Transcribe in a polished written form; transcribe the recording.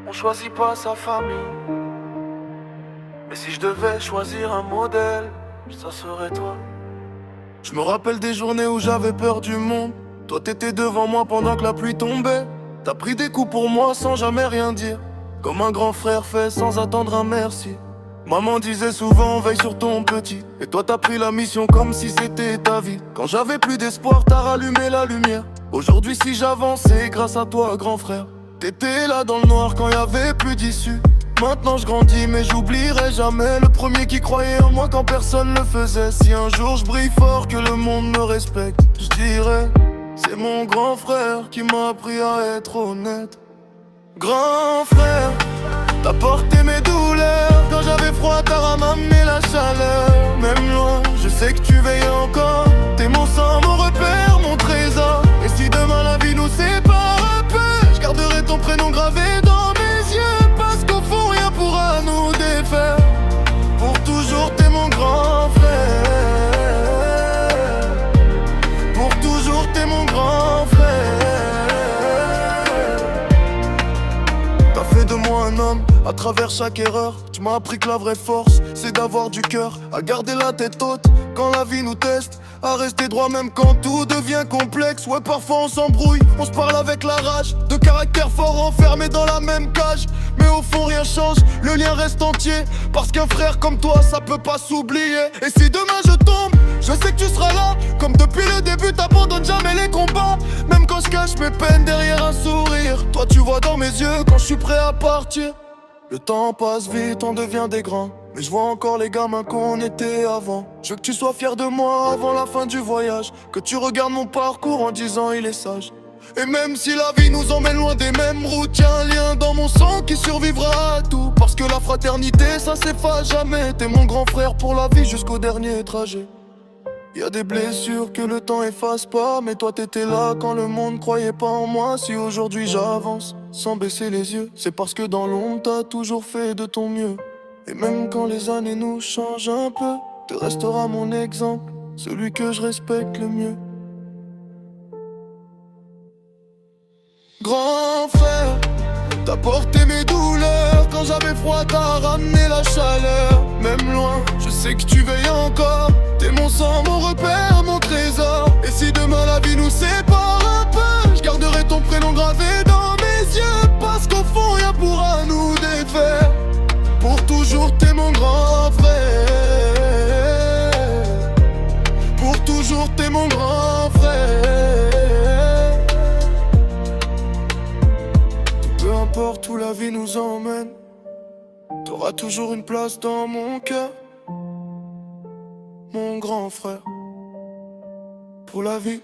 On choisit pas sa famille. Mais si je devais choisir un modèle, ça serait toi. Je me rappelle des journées où j'avais peur du monde. Toi t'étais devant moi pendant que la pluie tombait. T'as pris des coups pour moi sans jamais rien dire, comme un grand frère fait sans attendre un merci. Maman disait souvent veille sur ton petit. Et toi t'as pris la mission comme si c'était ta vie. Quand j'avais plus d'espoir t'as rallumé la lumière. Aujourd'hui si j'avance c'est grâce à toi grand frère. T'étais là dans le noir quand y avait plus d'issue. Maintenant je grandis mais j'oublierai jamais le premier qui croyait en moi quand personne le faisait. Si un jour je brille fort, que le monde me respecte, je dirais c'est mon grand frère qui m'a appris à être honnête. Grand frère, t'as porté mes douleurs. Quand j'avais froid t'as ramené la chaleur. Même loin, je sais que tu veilles encore. T'es mon sang, mon repère, mon trésor. Et si demain la vie nous sépare un peu, je garderai ton prénom gravé dans mes yeux. Parce qu'au fond rien pourra nous défaire. Pour toujours t'es mon grand frère. Pour toujours t'es mon grand frère. T'as fait de moi un homme à travers chaque erreur. Tu m'as appris que la vraie force c'est d'avoir du cœur, à garder la tête haute quand la vie nous teste, à rester droit même quand tout devient complexe. Ouais parfois on s'embrouille, on se parle avec la rage. De caractère fort enfermé dans la même cage. Mais au fond rien change, le lien reste entier. Parce qu'un frère comme toi ça peut pas s'oublier. Et si demain je tombe, je sais que tu seras là. Comme depuis le début t'abandonnes jamais les combats. Même quand je cache mes peines derrière un sourire, toi tu vois dans mes yeux quand je suis prêt à partir. Le temps passe vite, on devient des grands. Mais je vois encore les gamins qu'on était avant. Je veux que tu sois fier de moi avant la fin du voyage. Que tu regardes mon parcours en disant il est sage. Et même si la vie nous emmène loin des mêmes routes, y'a un lien dans mon sang qui survivra à tout. Parce que la fraternité ça s'efface jamais. T'es mon grand frère pour la vie jusqu'au dernier trajet. Y'a des blessures que le temps efface pas. Mais toi t'étais là quand le monde croyait pas en moi. Si aujourd'hui j'avance sans baisser les yeux, c'est parce que dans l'ombre t'as toujours fait de ton mieux. Et même quand les années nous changent un peu, te restera mon exemple, celui que je respecte le mieux. Grand frère, t'as porté mes douleurs. Quand j'avais froid t'as ramené la chaleur. Même loin, je sais que tu veilles encore. T'es mon sang, mon repère, mon trésor. Et si demain la vie nous sépare un peu, je garderai ton prénom gravé dans mes yeux. Parce qu'au fond rien pourra nous défaire. Pour toujours t'es mon grand frère. Pour toujours t'es mon grand frère. Peu importe où la vie nous emmène, t'auras toujours une place dans mon cœur. Mon grand frère, pour la vie.